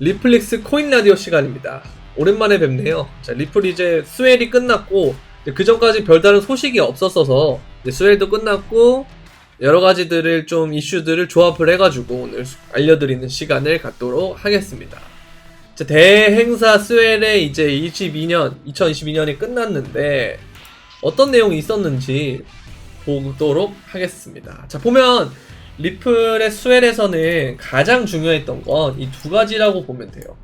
리플릭스 코인 라디오 시간입니다. 오랜만에 뵙네요. 자, 리플 이제 스웰이 끝났고, 그 전까지 별다른 소식이 없었어서, 스웰도 끝났고, 여러 가지들을 좀 이슈들을 조합을 해가지고 오늘 알려드리는 시간을 갖도록 하겠습니다. 자, 대행사 스웰의 이제 2022년이 끝났는데, 어떤 내용이 있었는지 보도록 하겠습니다. 자, 보면, 리플의 스웰에서는 가장 중요했던 건 이 두 가지라고 보면 돼요.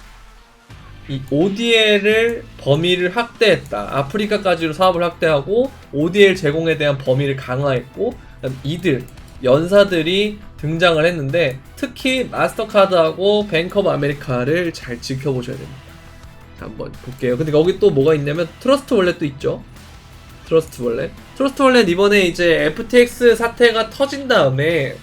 이 ODL을 범위를 확대했다. 아프리카까지로 사업을 확대하고 ODL 제공에 대한 범위를 강화했고, 이들 연사들이 등장을 했는데 특히 마스터카드하고 뱅크 오브 아메리카를 잘 지켜보셔야 됩니다. 자, 한번 볼게요. 근데 거기 또 뭐가 있냐면 트러스트 월렛도 있죠. 트러스트 월렛 이번에 이제 FTX 사태가 터진 다음에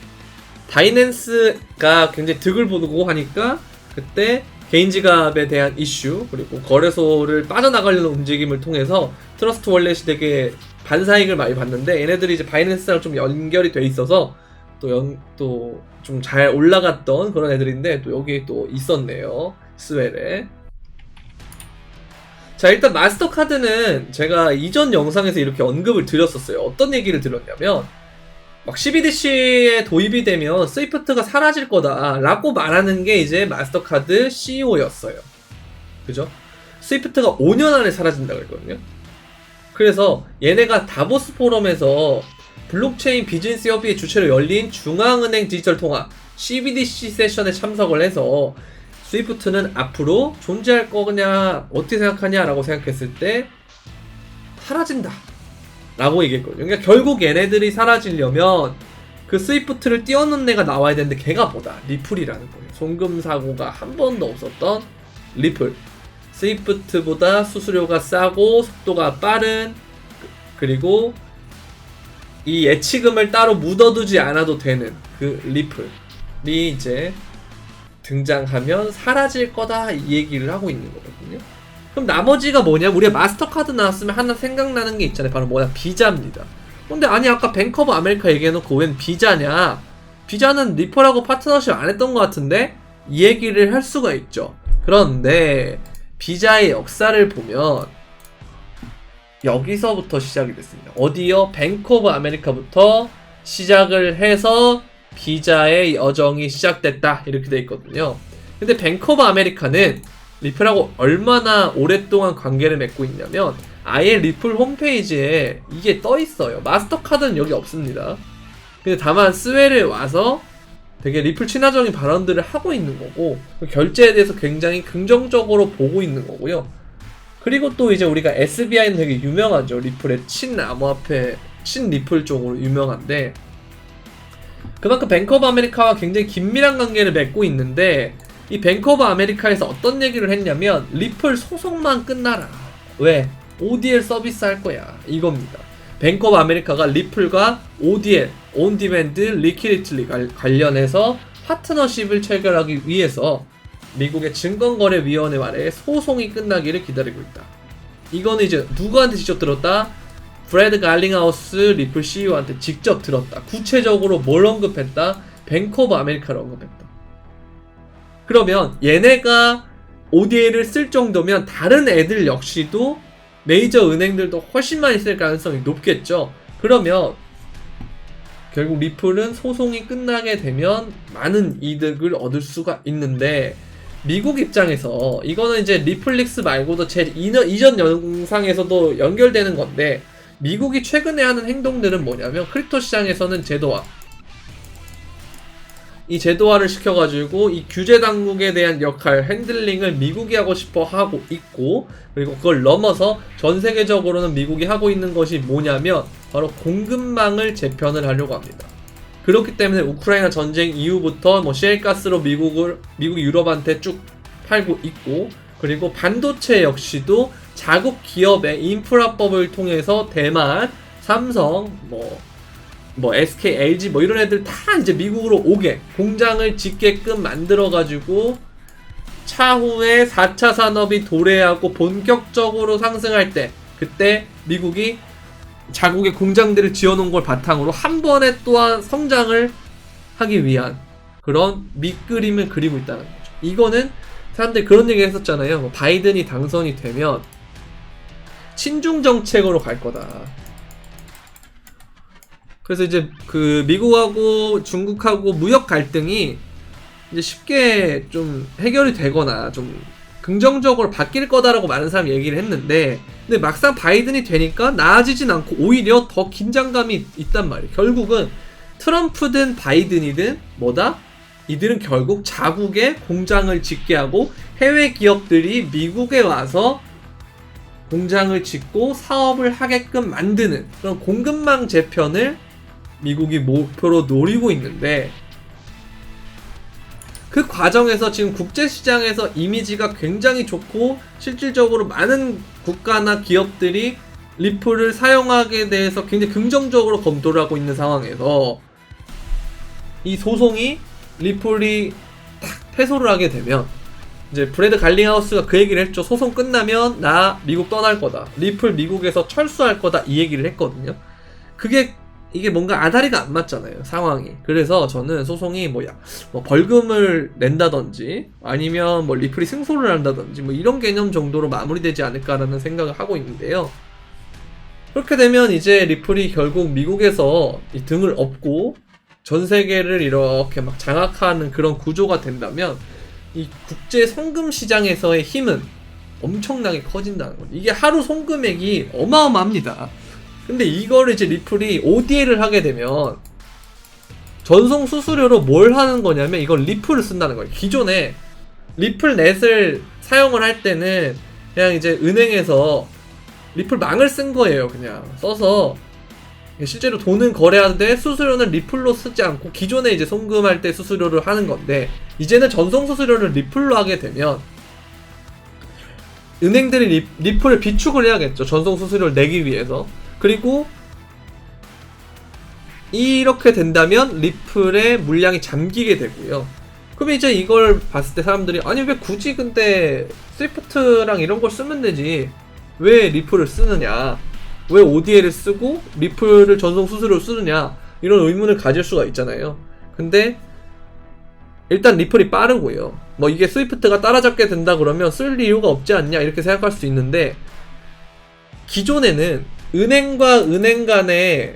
바이낸스가 굉장히 득을 보고 하니까 그때 개인 지갑에 대한 이슈 그리고 거래소를 빠져나가려는 움직임을 통해서 트러스트 월렛이 되게 반사익을 많이 봤는데 얘네들이 이제 바이낸스랑 좀 연결이 돼 있어서 또 좀 잘 올라갔던 그런 애들인데 또 여기 또 있었네요. 스웰에. 자, 일단 마스터카드는 제가 이전 영상에서 이렇게 언급을 드렸었어요. 어떤 얘기를 드렸냐면 막 CBDC에 도입이 되면 스위프트가 사라질 거다 라고 말하는 게 이제 마스터카드 CEO였어요. 그죠? 스위프트가 5년 안에 사라진다 그랬거든요. 그래서 얘네가 다보스 포럼에서 블록체인 비즈니스 협의회 주최로 열린 중앙은행 디지털 통화 CBDC 세션에 참석을 해서 스위프트는 앞으로 존재할 거냐 어떻게 생각하냐 라고 생각했을 때 사라진다 라고 얘기했거든요. 그러니까 결국 얘네들이 사라지려면 그 스위프트를 띄워놓은 애가 나와야 되는데 걔가 뭐다? 리플이라는 거예요. 송금사고가 한 번도 없었던 리플. 스위프트보다 수수료가 싸고 속도가 빠른, 그리고 이 예치금을 따로 묻어두지 않아도 되는 그 리플이 이제 등장하면 사라질 거다 이 얘기를 하고 있는 거거든요. 그럼 나머지가 뭐냐? 우리가 마스터카드 나왔으면 하나 생각나는 게 있잖아요. 바로 뭐냐? 비자입니다. 근데 아니 아까 뱅크 오브 아메리카 얘기해놓고 웬 비자냐? 비자는 리플하고 파트너십 안 했던 것 같은데? 이 얘기를 할 수가 있죠. 그런데 비자의 역사를 보면 여기서부터 시작이 됐습니다. 어디요? 뱅크 오브 아메리카부터 시작을 해서 비자의 여정이 시작됐다 이렇게 돼 있거든요. 근데 뱅크 오브 아메리카는 리플하고 얼마나 오랫동안 관계를 맺고 있냐면 아예 리플 홈페이지에 이게 떠 있어요. 마스터카드는 여기 없습니다. 근데 다만 스웰에 와서 되게 리플 친화적인 발언들을 하고 있는 거고 결제에 대해서 굉장히 긍정적으로 보고 있는 거고요. 그리고 또 이제 우리가 SBI는 되게 유명하죠. 리플의 친암호화폐, 친리플 쪽으로 유명한데 그만큼 뱅크 오브 아메리카와 굉장히 긴밀한 관계를 맺고 있는데 이 뱅크 오브 아메리카에서 어떤 얘기를 했냐면 리플 소송만 끝나라. 왜? ODL 서비스 할 거야. 이겁니다. 뱅크 오브 아메리카가 리플과 ODL, 온 디맨드 리퀴디티 관련해서 파트너십을 체결하기 위해서 미국의 증권거래위원회 아래 소송이 끝나기를 기다리고 있다. 이거는 이제 누구한테 직접 들었다? 브래드 갈링하우스 리플 CEO한테 직접 들었다. 구체적으로 뭘 언급했다? 뱅크 오브 아메리카를 언급했다. 그러면 얘네가 ODL을 쓸 정도면 다른 애들 역시도 메이저 은행들도 훨씬 많이 쓸 가능성이 높겠죠. 그러면 결국 리플은 소송이 끝나게 되면 많은 이득을 얻을 수가 있는데 미국 입장에서 이거는 이제 리플릭스 말고도 제 이전 영상에서도 연결되는 건데 미국이 최근에 하는 행동들은 뭐냐면 크립토 시장에서는 제도화 이 제도화를 시켜가지고 이 규제 당국에 대한 역할, 핸들링을 미국이 하고 싶어 하고 있고 그리고 그걸 넘어서 전 세계적으로는 미국이 하고 있는 것이 뭐냐면 바로 공급망을 재편을 하려고 합니다. 그렇기 때문에 우크라이나 전쟁 이후부터 뭐 셰일가스로 미국이 유럽한테 쭉 팔고 있고 그리고 반도체 역시도 자국 기업의 인프라법을 통해서 대만, 삼성, 뭐 SK, LG 뭐 이런 애들 다 이제 미국으로 오게 공장을 짓게끔 만들어가지고 차후에 4차 산업이 도래하고 본격적으로 상승할 때 그때 미국이 자국의 공장들을 지어놓은 걸 바탕으로 한 번에 또한 성장을 하기 위한 그런 밑그림을 그리고 있다는 거죠. 이거는 사람들이 그런 얘기 했었잖아요. 뭐 바이든이 당선이 되면 친중 정책으로 갈 거다. 그래서 이제 그 미국하고 중국하고 무역 갈등이 이제 쉽게 좀 해결이 되거나 좀 긍정적으로 바뀔 거다라고 많은 사람이 얘기를 했는데, 근데 막상 바이든이 되니까 나아지진 않고 오히려 더 긴장감이 있단 말이에요. 결국은 트럼프든 바이든이든 뭐다? 이들은 결국 자국에 공장을 짓게 하고 해외 기업들이 미국에 와서 공장을 짓고 사업을 하게끔 만드는 그런 공급망 재편을 미국이 목표로 노리고 있는데, 그 과정에서 지금 국제시장에서 이미지가 굉장히 좋고 실질적으로 많은 국가나 기업들이 리플을 사용하게 대해서 굉장히 긍정적으로 검토를 하고 있는 상황에서 이 소송이 리플이 딱 패소를 하게 되면, 이제 브래드 갈링하우스가 그 얘기를 했죠. 소송 끝나면 나 미국 떠날 거다, 리플 미국에서 철수할 거다, 이 얘기를 했거든요. 이게 뭔가 아다리가 안 맞잖아요, 상황이. 그래서 저는 소송이 뭐 벌금을 낸다든지 아니면 뭐 리플이 승소를 한다든지 뭐 이런 개념 정도로 마무리되지 않을까라는 생각을 하고 있는데요. 그렇게 되면 이제 리플이 결국 미국에서 이 등을 업고 전 세계를 이렇게 막 장악하는 그런 구조가 된다면 이 국제 송금 시장에서의 힘은 엄청나게 커진다는 거죠. 이게 하루 송금액이 어마어마합니다. 근데 이거를 이제 리플이 ODA를 하게 되면 전송 수수료로 뭘 하는 거냐면 이걸 리플을 쓴다는 거예요. 기존에 리플넷을 사용을 할 때는 그냥 이제 은행에서 리플망을 쓴 거예요. 그냥 써서 실제로 돈은 거래하는데 수수료는 리플로 쓰지 않고 기존에 이제 송금할 때 수수료를 하는 건데, 이제는 전송 수수료를 리플로 하게 되면 은행들이 리플을 비축을 해야겠죠. 전송 수수료를 내기 위해서. 그리고 이렇게 된다면 리플의 물량이 잠기게 되고요. 그럼 이제 이걸 봤을 때 사람들이 아니 왜 굳이 근데 스위프트랑 이런 걸 쓰면 되지 왜 리플을 쓰느냐, 왜 ODA를 쓰고 리플을 전송 수수료로 쓰느냐, 이런 의문을 가질 수가 있잖아요. 근데 일단 리플이 빠르고요. 뭐 이게 스위프트가 따라잡게 된다 그러면 쓸 이유가 없지 않냐 이렇게 생각할 수 있는데, 기존에는 은행과 은행 간에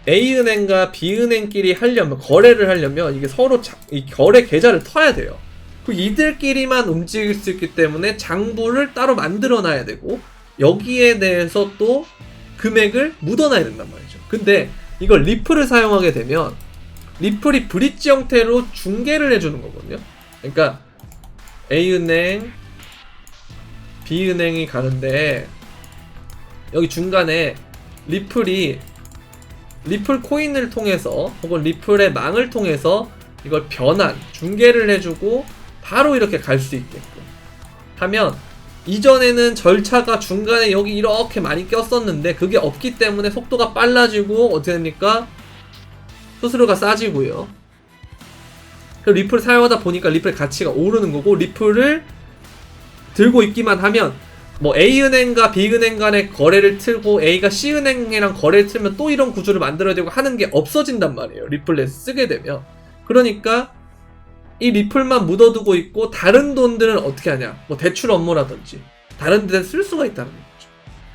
A은행과 B은행끼리 거래를 하려면 이게 서로 이 거래 계좌를 터야 돼요. 그 이들끼리만 움직일 수 있기 때문에 장부를 따로 만들어 놔야 되고 여기에 대해서 또 금액을 묻어놔야 된단 말이죠. 근데 이걸 리플을 사용하게 되면 리플이 브릿지 형태로 중개를 해주는 거거든요. 그러니까 A은행, B은행이 가는데 여기 중간에 리플 코인을 통해서 혹은 리플의 망을 통해서 이걸 중개를 해주고 바로 이렇게 갈 수 있게끔 하면, 이전에는 절차가 중간에 여기 이렇게 많이 꼈었는데 그게 없기 때문에 속도가 빨라지고 어떻게 됩니까? 수수료가 싸지고요. 그리고 리플을 사용하다 보니까 리플의 가치가 오르는 거고, 리플을 들고 있기만 하면 뭐 A은행과 B은행 간의 거래를 틀고 A가 C은행이랑 거래를 틀면 또 이런 구조를 만들어야 되고 하는 게 없어진단 말이에요, 리플렛 쓰게 되면. 그러니까 이 리플만 묻어두고 있고 다른 돈들은 어떻게 하냐, 뭐 대출 업무라든지 다른 데서 쓸 수가 있다는 거죠.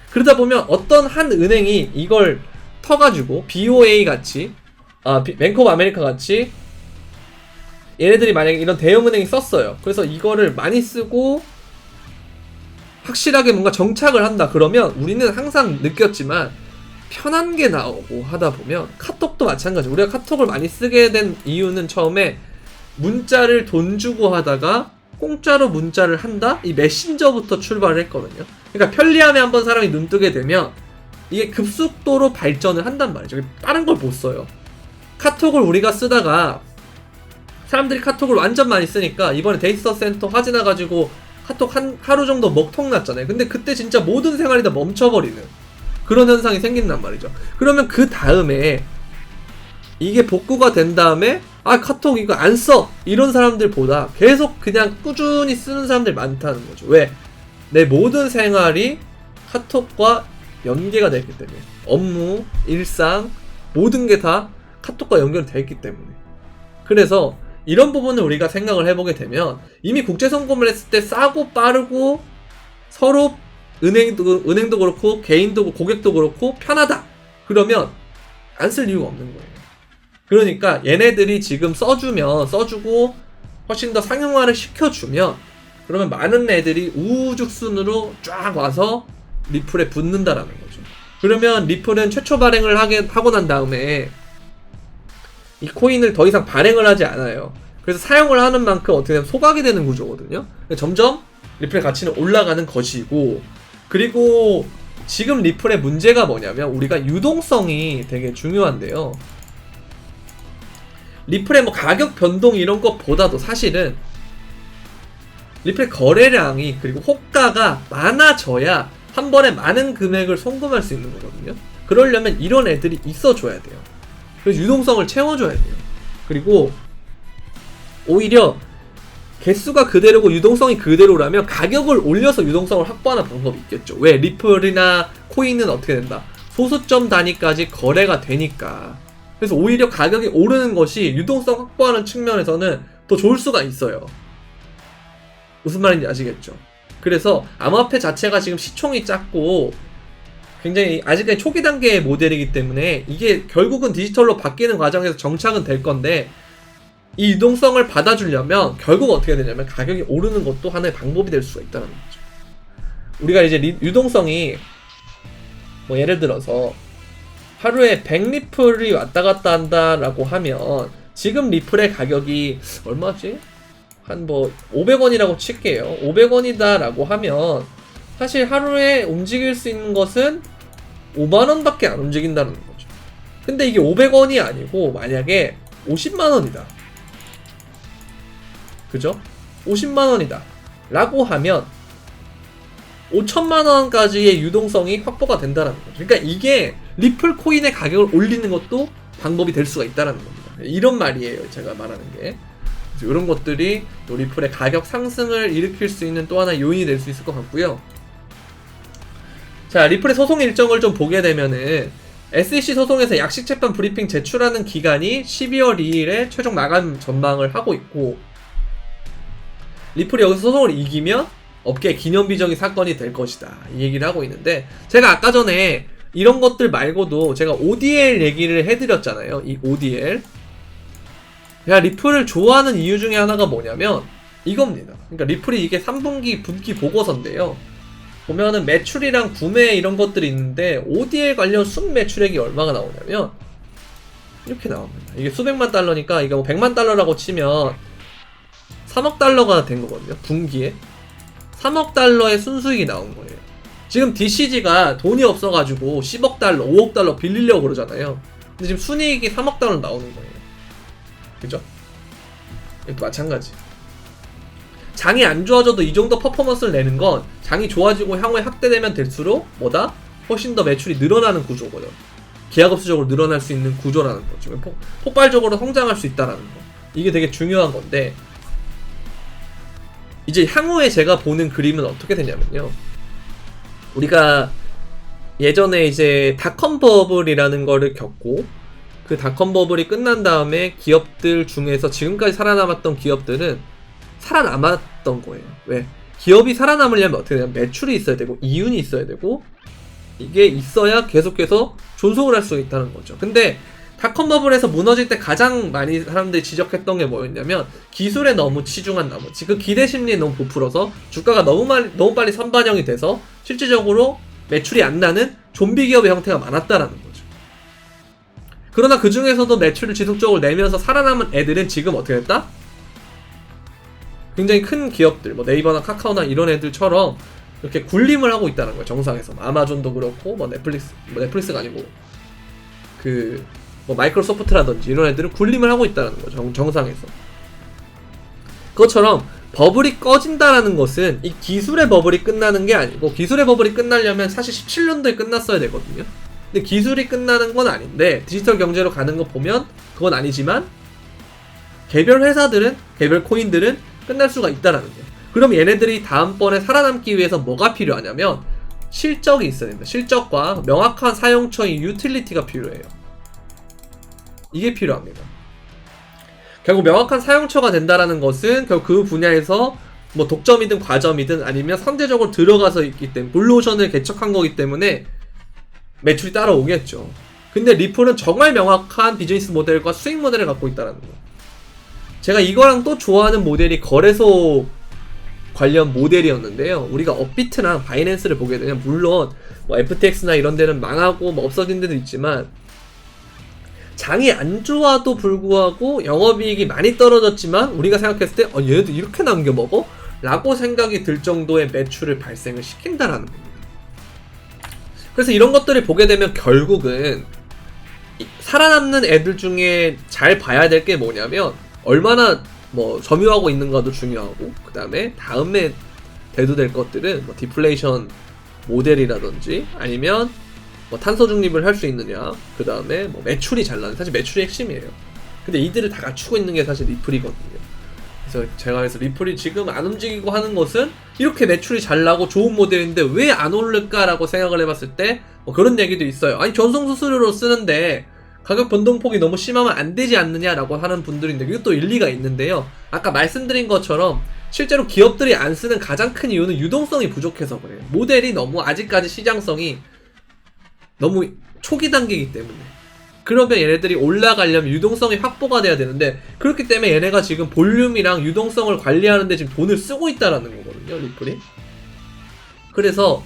그러다 보면 어떤 한 은행이 이걸 터가지고 BOA 같이 뱅크 오브 아메리카 같이 얘네들이 만약에 이런 대형은행이 썼어요. 그래서 이거를 많이 쓰고 확실하게 뭔가 정착을 한다 그러면 우리는 항상 느꼈지만 편한 게 나오고 하다 보면, 카톡도 마찬가지. 우리가 카톡을 많이 쓰게 된 이유는 처음에 문자를 돈 주고 하다가 공짜로 문자를 한다? 이 메신저부터 출발을 했거든요. 그러니까 편리함에 한번 사람이 눈뜨게 되면 이게 급속도로 발전을 한단 말이죠. 다른 걸 못 써요. 카톡을 우리가 쓰다가 사람들이 카톡을 완전 많이 쓰니까 이번에 데이터 센터 화재 나가지고 카톡 하루 정도 먹통 났잖아요. 근데 그때 진짜 모든 생활이 다 멈춰버리는 그런 현상이 생긴단 말이죠. 그러면 그 다음에 이게 복구가 된 다음에 카톡 이거 안 써! 이런 사람들보다 계속 그냥 꾸준히 쓰는 사람들이 많다는 거죠. 왜? 내 모든 생활이 카톡과 연계가 되어 있기 때문에. 업무, 일상, 모든 게 다 카톡과 연결되어 있기 때문에. 그래서 이런 부분을 우리가 생각을 해보게 되면 이미 국제송금을 했을 때 싸고 빠르고 서로 은행도 그렇고 개인도 고객도 그렇고 편하다. 그러면 안 쓸 이유가 없는 거예요. 그러니까 얘네들이 지금 써주고 훨씬 더 상용화를 시켜주면 그러면 많은 애들이 우후죽순으로 쫙 와서 리플에 붙는다라는 거죠. 그러면 리플은 최초 발행을 하고 난 다음에 이 코인을 더 이상 발행을 하지 않아요. 그래서 사용을 하는 만큼 어떻게 되면 소각이 되는 구조거든요. 점점 리플의 가치는 올라가는 것이고, 그리고 지금 리플의 문제가 뭐냐면 우리가 유동성이 되게 중요한데요. 리플의 뭐 가격 변동 이런 것보다도 사실은 리플의 거래량이 그리고 호가가 많아져야 한 번에 많은 금액을 송금할 수 있는 거거든요. 그러려면 이런 애들이 있어줘야 돼요. 그래서 유동성을 채워줘야 돼요. 그리고 오히려 개수가 그대로고 유동성이 그대로라면 가격을 올려서 유동성을 확보하는 방법이 있겠죠. 왜? 리플이나 코인은 어떻게 된다? 소수점 단위까지 거래가 되니까. 그래서 오히려 가격이 오르는 것이 유동성 확보하는 측면에서는 더 좋을 수가 있어요. 무슨 말인지 아시겠죠? 그래서 암호화폐 자체가 지금 시총이 작고 굉장히 아직까지 초기 단계의 모델이기 때문에 이게 결국은 디지털로 바뀌는 과정에서 정착은 될 건데, 이 유동성을 받아주려면 결국 어떻게 되냐면 가격이 오르는 것도 하나의 방법이 될 수가 있다는 거죠. 우리가 이제 유동성이 뭐 예를 들어서 하루에 100리플이 왔다 갔다 한다라고 하면 지금 리플의 가격이 얼마지? 한 뭐 500원이라고 칠게요. 500원이다라고 하면 사실 하루에 움직일 수 있는 것은 5만원밖에 안 움직인다는 거죠. 근데 이게 500원이 아니고 만약에 50만원이다. 그죠? 50만원이다 라고 하면 5천만원까지의 유동성이 확보가 된다는 거죠. 그러니까 이게 리플 코인의 가격을 올리는 것도 방법이 될 수가 있다는 겁니다. 이런 말이에요, 제가 말하는 게. 그래서 이런 것들이 또 리플의 가격 상승을 일으킬 수 있는 또 하나의 요인이 될 수 있을 것 같고요. 자, 리플의 소송 일정을 좀 보게 되면은 SEC 소송에서 약식재판 브리핑 제출하는 기간이 12월 2일에 최종 마감 전망을 하고 있고, 리플이 여기서 소송을 이기면 업계 기념비적인 사건이 될 것이다, 이 얘기를 하고 있는데, 제가 아까 전에 이런 것들 말고도 제가 ODL 얘기를 해드렸잖아요. 이 ODL. 제가 리플을 좋아하는 이유 중에 하나가 뭐냐면 이겁니다. 그러니까 리플이 이게 3분기 분기 보고서인데요. 보면은 매출이랑 구매 이런 것들이 있는데 ODL 관련 순 매출액이 얼마가 나오냐면 이렇게 나옵니다. 이게 수백만 달러니까 이거 뭐 100만 달러라고 치면 3억 달러가 된 거거든요. 분기에 3억 달러의 순수익이 나온 거예요. 지금 DCG가 돈이 없어가지고 10억 달러, 5억 달러 빌리려고 그러잖아요. 근데 지금 순이익이 3억 달러 나오는 거예요. 그죠? 이것도 마찬가지. 장이 안 좋아져도 이 정도 퍼포먼스를 내는 건 장이 좋아지고 향후에 확대되면 될수록 뭐다? 훨씬 더 매출이 늘어나는 구조거든. 기하급수적으로 늘어날 수 있는 구조라는 거죠. 폭발적으로 성장할 수 있다는 거. 이게 되게 중요한 건데, 이제 향후에 제가 보는 그림은 어떻게 되냐면요. 우리가 예전에 이제 닷컴 버블이라는 거를 겪고, 그 닷컴 버블이 끝난 다음에 기업들 중에서 지금까지 살아남았던 기업들은 살아남았던 거예요. 왜? 기업이 살아남으려면 어떻게 되냐면 매출이 있어야 되고 이윤이 있어야 되고, 이게 있어야 계속해서 존속을 할 수 있다는 거죠. 근데 닷컴 버블에서 무너질 때 가장 많이 사람들이 지적했던 게 뭐였냐면 기술에 너무 치중한 나머지 그 기대 심리에 너무 부풀어서 주가가 너무 빨리 선반영이 돼서 실질적으로 매출이 안 나는 좀비 기업의 형태가 많았다라는 거죠. 그러나 그 중에서도 매출을 지속적으로 내면서 살아남은 애들은 지금 어떻게 됐다? 굉장히 큰 기업들, 뭐 네이버나 카카오나 이런 애들처럼 이렇게 군림을 하고 있다는 거예요. 정상에서 아마존도 그렇고, 뭐 넷플릭스가 아니고 뭐 마이크로소프트라든지 이런 애들은 군림을 하고 있다는 거죠. 정상에서. 그것처럼 버블이 꺼진다라는 것은 이 기술의 버블이 끝나는 게 아니고, 기술의 버블이 끝나려면 사실 17년도에 끝났어야 되거든요. 근데 기술이 끝나는 건 아닌데 디지털 경제로 가는 거 보면 그건 아니지만 개별 회사들은, 개별 코인들은 끝날 수가 있다라는 거예요. 그럼 얘네들이 다음번에 살아남기 위해서 뭐가 필요하냐면 실적이 있어야 됩니다. 실적과 명확한 사용처인 유틸리티가 필요해요. 이게 필요합니다. 결국 명확한 사용처가 된다라는 것은 결국 그 분야에서 뭐 독점이든 과점이든 아니면 선제적으로 들어가서 있기 때문에 블루오션을 개척한 거기 때문에 매출이 따라오겠죠. 근데 리플은 정말 명확한 비즈니스 모델과 수익 모델을 갖고 있다는 거. 제가 이거랑 또 좋아하는 모델이 거래소 관련 모델이었는데요. 우리가 업비트랑 바이낸스를 보게 되면 물론 뭐 FTX나 이런 데는 망하고 뭐 없어진 데도 있지만 장이 안 좋아도 불구하고 영업이익이 많이 떨어졌지만 우리가 생각했을 때 얘네도 이렇게 남겨먹어? 라고 생각이 들 정도의 매출을 발생을 시킨다라는 겁니다. 그래서 이런 것들을 보게 되면 결국은 살아남는 애들 중에 잘 봐야 될 게 뭐냐면 얼마나 뭐 점유하고 있는가도 중요하고 그 다음에 다음에 대두될 것들은 뭐 디플레이션 모델이라든지 아니면 뭐 탄소 중립을 할 수 있느냐 그 다음에 뭐 매출이 잘 나는 사실 매출이 핵심이에요. 근데 이들을 다 갖추고 있는 게 사실 리플이거든요. 그래서 제가 그래서 리플이 지금 안 움직이고 하는 것은 이렇게 매출이 잘 나고 좋은 모델인데 왜 안 오를까라고 생각을 해봤을 때 뭐 그런 얘기도 있어요. 아니 전송 수수료로 쓰는데 가격 변동폭이 너무 심하면 안 되지 않느냐라고 하는 분들인데 이것도 일리가 있는데요. 아까 말씀드린 것처럼 실제로 기업들이 안 쓰는 가장 큰 이유는 유동성이 부족해서 그래요. 모델이 너무 아직까지 시장성이 너무 초기 단계이기 때문에. 그러면 얘네들이 올라가려면 유동성이 확보가 돼야 되는데 그렇기 때문에 얘네가 지금 볼륨이랑 유동성을 관리하는데 지금 돈을 쓰고 있다라는 거거든요, 리플이. 그래서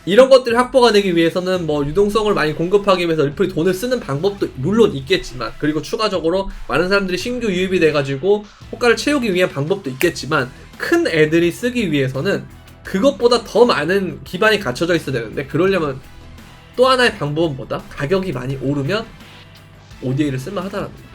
이런 것들이 확보가 되기 위해서는 뭐 유동성을 많이 공급하기 위해서 리플이 돈을 쓰는 방법도 물론 있겠지만 그리고 추가적으로 많은 사람들이 신규 유입이 돼가지고 호가를 채우기 위한 방법도 있겠지만 큰 애들이 쓰기 위해서는 그것보다 더 많은 기반이 갖춰져 있어야 되는데 그러려면 또 하나의 방법은 뭐다? 가격이 많이 오르면 ODA를 쓸만하다라는 거죠.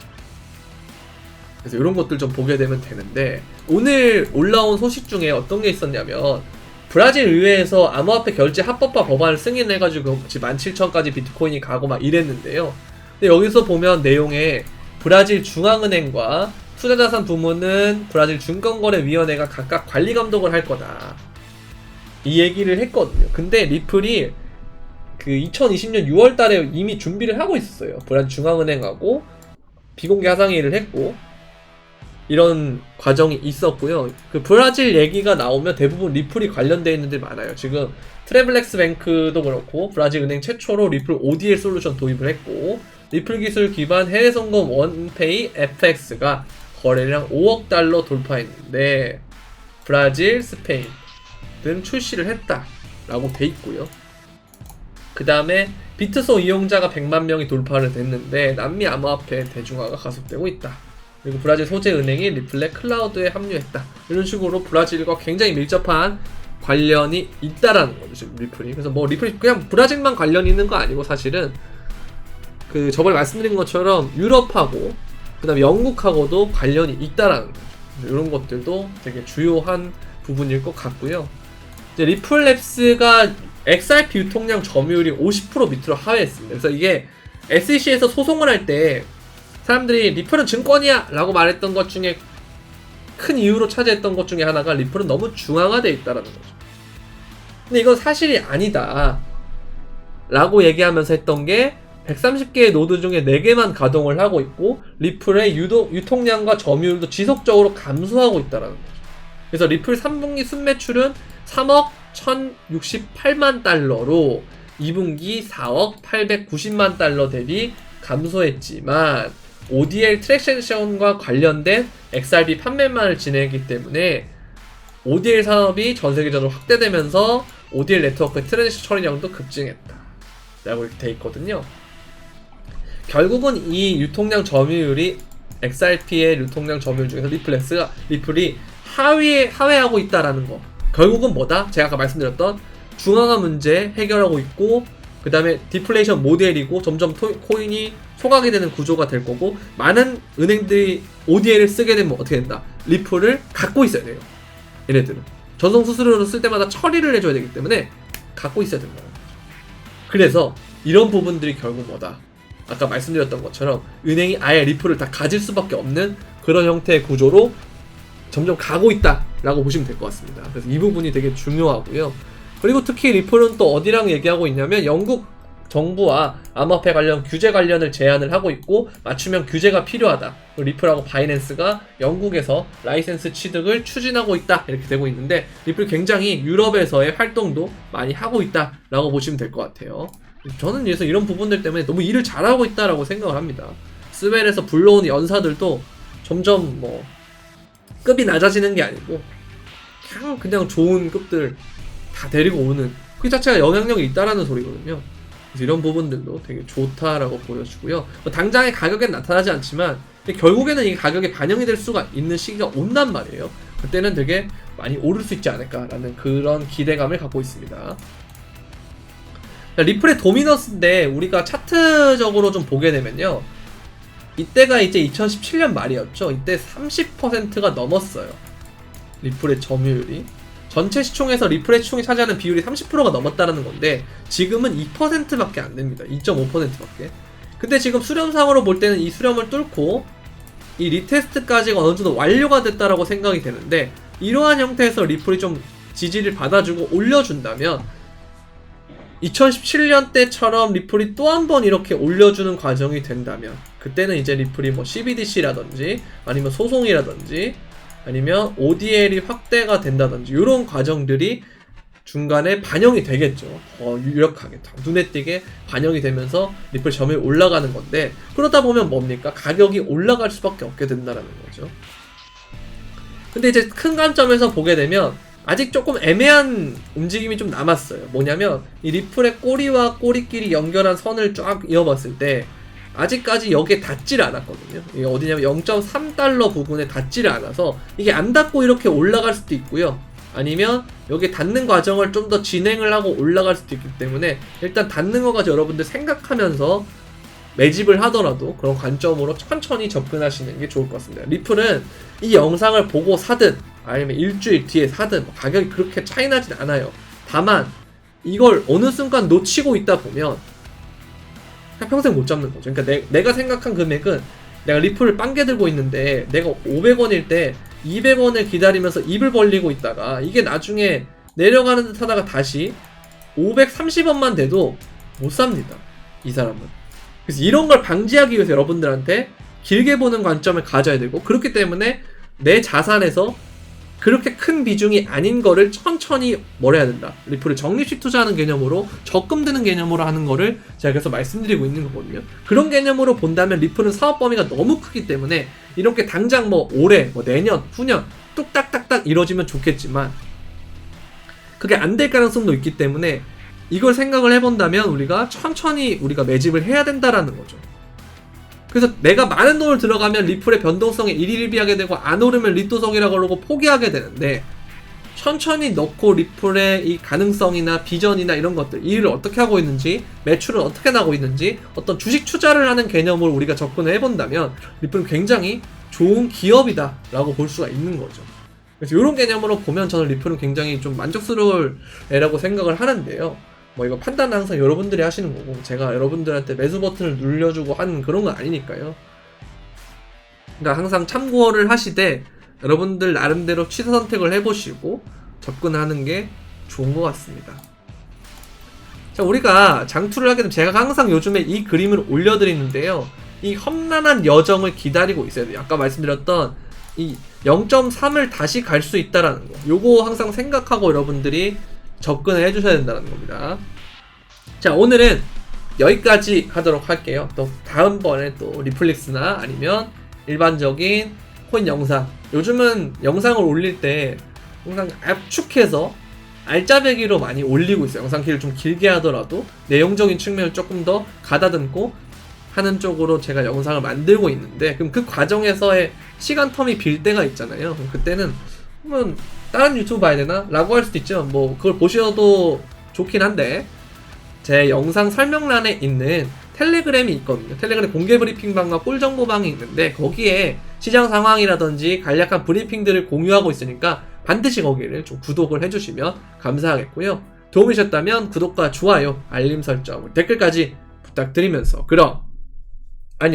그래서 이런 것들 좀 보게 되면 되는데 오늘 올라온 소식 중에 어떤 게 있었냐면 브라질 의회에서 암호화폐 결제 합법화 법안을 승인해가지고 17,000까지 비트코인이 가고 막 이랬는데요. 근데 여기서 보면 내용에 브라질 중앙은행과 투자자산 부문은 브라질 증권거래위원회가 각각 관리 감독을 할 거다. 이 얘기를 했거든요. 근데 리플이 그 2020년 6월 달에 이미 준비를 하고 있었어요. 브라질 중앙은행하고 비공개 화상회의를 했고 이런 과정이 있었고요. 그 브라질 얘기가 나오면 대부분 리플이 관련되어 있는 데 많아요. 지금 트래블렉스 뱅크도 그렇고 브라질 은행 최초로 리플 ODL 솔루션 도입을 했고 리플 기술 기반 해외 송금 원페이 FX가 거래량 5억 달러 돌파했는데 브라질, 스페인 등 출시를 했다라고 돼 있고요. 그 다음에 비트소 이용자가 100만 명이 돌파를 됐는데 남미 암호화폐 대중화가 가속되고 있다. 그리고 브라질 소재 은행이 리플렛 클라우드에 합류했다. 이런 식으로 브라질과 굉장히 밀접한 관련이 있다라는 거죠, 지금 리플이. 그래서 뭐 리플이 그냥 브라질만 관련이 있는 거 아니고 사실은 그 저번에 말씀드린 것처럼 유럽하고 그다음에 영국하고도 관련이 있다라는 거죠. 이런 것들도 되게 주요한 부분일 것 같고요. 이제 리플랩스가 XRP 유통량 점유율이 50% 밑으로 하회했습니다. 그래서 이게 SEC에서 소송을 할 때 사람들이 리플은 증권이야 라고 말했던 것 중에 큰 이유로 차지했던 것 중에 하나가 리플은 너무 중앙화되어 있다는 거죠. 근데 이건 사실이 아니다 라고 얘기하면서 했던 게 130개의 노드 중에 4개만 가동을 하고 있고 리플의 유통량과 점유율도 지속적으로 감소하고 있다는 거죠. 그래서 리플 3분기 순매출은 3억 1068만 달러로 2분기 4억 890만 달러 대비 감소했지만 ODL 트랜잭션과 관련된 XRP 판매만을 진행했기 때문에 ODL 산업이 전 세계적으로 확대되면서 ODL 네트워크의 트랜잭션 처리량도 급증했다 라고 이렇게 돼 있거든요. 결국은 이 유통량 점유율이 XRP의 유통량 점유율 중에서 리플이 하회하고 있다라는 거. 결국은 뭐다? 제가 아까 말씀드렸던 중앙화 문제 해결하고 있고 그 다음에 디플레이션 모델이고 점점 코인이 소각이 되는 구조가 될 거고 많은 은행들이 ODL을 쓰게 되면 어떻게 된다? 리플을 갖고 있어야 돼요. 얘네들은 전송 수수료로 쓸 때마다 처리를 해줘야 되기 때문에 갖고 있어야 된다. 그래서 이런 부분들이 결국 뭐다? 아까 말씀드렸던 것처럼 은행이 아예 리플을 다 가질 수밖에 없는 그런 형태의 구조로 점점 가고 있다라고 보시면 될 것 같습니다. 그래서 이 부분이 되게 중요하고요. 그리고 특히 리플은 또 어디랑 얘기하고 있냐면 영국 정부와 암호화폐 관련 규제 관련을 제안을 하고 있고 맞춤형 규제가 필요하다. 리플하고 바이낸스가 영국에서 라이센스 취득을 추진하고 있다. 이렇게 되고 있는데 리플 굉장히 유럽에서의 활동도 많이 하고 있다라고 보시면 될 것 같아요. 저는 그래서 이런 부분들 때문에 너무 일을 잘하고 있다라고 생각을 합니다. 스웰에서 불러온 연사들도 점점 뭐 급이 낮아지는 게 아니고 그냥 좋은 급들 다 데리고 오는 그 자체가 영향력이 있다라는 소리거든요. 그래서 이런 부분들도 되게 좋다라고 보여주고요. 뭐 당장의 가격엔 나타나지 않지만 결국에는 이 가격에 반영이 될 수가 있는 시기가 온단 말이에요. 그때는 되게 많이 오를 수 있지 않을까라는 그런 기대감을 갖고 있습니다. 리플의 도미너스인데 우리가 차트적으로 좀 보게 되면요. 이때가 이제 2017년 말이었죠. 이때 30%가 넘었어요. 리플의 점유율이. 전체 시총에서 리플의 시총이 차지하는 비율이 30%가 넘었다는 건데 지금은 2%밖에 안 됩니다. 2.5%밖에. 근데 지금 수렴상으로 볼 때는 이 수렴을 뚫고 이 리테스트까지가 어느 정도 완료가 됐다라고 생각이 되는데 이러한 형태에서 리플이 좀 지지를 받아주고 올려준다면 2017년 때처럼 리플이 또 한 번 이렇게 올려주는 과정이 된다면 그때는 이제 리플이 뭐 CBDC라든지 아니면 소송이라든지 아니면 ODL이 확대가 된다든지 이런 과정들이 중간에 반영이 되겠죠. 더 유력하게 눈에 띄게 반영이 되면서 리플 점유율이 올라가는 건데 그러다 보면 뭡니까? 가격이 올라갈 수밖에 없게 된다는 거죠. 근데 이제 큰 관점에서 보게 되면 아직 조금 애매한 움직임이 좀 남았어요. 뭐냐면 이 리플의 꼬리와 꼬리끼리 연결한 선을 쫙 이어봤을 때 아직까지 여기에 닿지를 않았거든요. 이게 어디냐면 0.3달러 부분에 닿지를 않아서 이게 안 닿고 이렇게 올라갈 수도 있고요. 아니면 여기 닿는 과정을 좀 더 진행을 하고 올라갈 수도 있기 때문에 일단 닿는 것까지 여러분들 생각하면서 매집을 하더라도 그런 관점으로 천천히 접근하시는 게 좋을 것 같습니다. 리플은 이 영상을 보고 사든 아니면 일주일 뒤에 사든 가격이 그렇게 차이 나진 않아요. 다만 이걸 어느 순간 놓치고 있다 보면 평생 못 잡는 거죠. 그러니까 내가 생각한 금액은 내가 리플을 빵개 들고 있는데 내가 500원일 때 200원을 기다리면서 입을 벌리고 있다가 이게 나중에 내려가는 듯 하다가 다시 530원만 돼도 못 삽니다. 이 사람은. 그래서 이런 걸 방지하기 위해서 여러분들한테 길게 보는 관점을 가져야 되고 그렇기 때문에 내 자산에서 그렇게 큰 비중이 아닌 거를 천천히 뭘 해야 된다. 리플을 적립식 투자하는 개념으로 적금 드는 개념으로 하는 거를 제가 계속 말씀드리고 있는 거거든요. 그런 개념으로 본다면 리플은 사업 범위가 너무 크기 때문에 이렇게 당장 뭐 올해, 뭐 내년, 후년 뚝딱딱딱 이루어지면 좋겠지만 그게 안 될 가능성도 있기 때문에 이걸 생각을 해본다면 우리가 천천히 우리가 매집을 해야 된다라는 거죠. 그래서 내가 많은 돈을 들어가면 리플의 변동성에 일희일비하게 되고 안 오르면 리또성이라고 그러고 포기하게 되는데 천천히 넣고 리플의 이 가능성이나 비전이나 이런 것들 이 일을 어떻게 하고 있는지 매출은 어떻게 나고 있는지 어떤 주식 투자를 하는 개념으로 우리가 접근을 해본다면 리플은 굉장히 좋은 기업이다 라고 볼 수가 있는 거죠. 그래서 이런 개념으로 보면 저는 리플은 굉장히 좀 만족스러울 애라고 생각을 하는데요. 뭐 이거 판단은 항상 여러분들이 하시는 거고 제가 여러분들한테 매수 버튼을 눌려주고 하는 그런 건 아니니까요. 그러니까 항상 참고를 하시되 여러분들 나름대로 취사 선택을 해보시고 접근하는 게 좋은 것 같습니다. 자, 우리가 장투를 하게 되면 제가 항상 요즘에 이 그림을 올려드리는데요. 이 험난한 여정을 기다리고 있어야 돼요. 아까 말씀드렸던 이 0.3을 다시 갈 수 있다라는 거. 요거 항상 생각하고 여러분들이 접근을 해주셔야 된다는 겁니다. 자, 오늘은 여기까지 하도록 할게요. 또 다음번에 또 리플릭스나 아니면 일반적인 코인 영상, 요즘은 영상을 올릴 때 항상 압축해서 알짜배기로 많이 올리고 있어요. 영상 길을 좀 길게 하더라도 내용적인 측면을 조금 더 가다듬고 하는 쪽으로 제가 영상을 만들고 있는데 그럼 그 과정에서의 시간 텀이 빌 때가 있잖아요. 그럼 그때는 그러면 다른 유튜브 봐야 되나? 라고 할 수도 있죠. 뭐 그걸 보셔도 좋긴 한데 제 영상 설명란에 있는 텔레그램이 있거든요. 텔레그램 공개 브리핑방과 꿀 정보방이 있는데 거기에 시장 상황이라든지 간략한 브리핑들을 공유하고 있으니까 반드시 거기를 좀 구독을 해주시면 감사하겠고요. 도움이 되셨다면 구독과 좋아요, 알림 설정, 댓글까지 부탁드리면서 그럼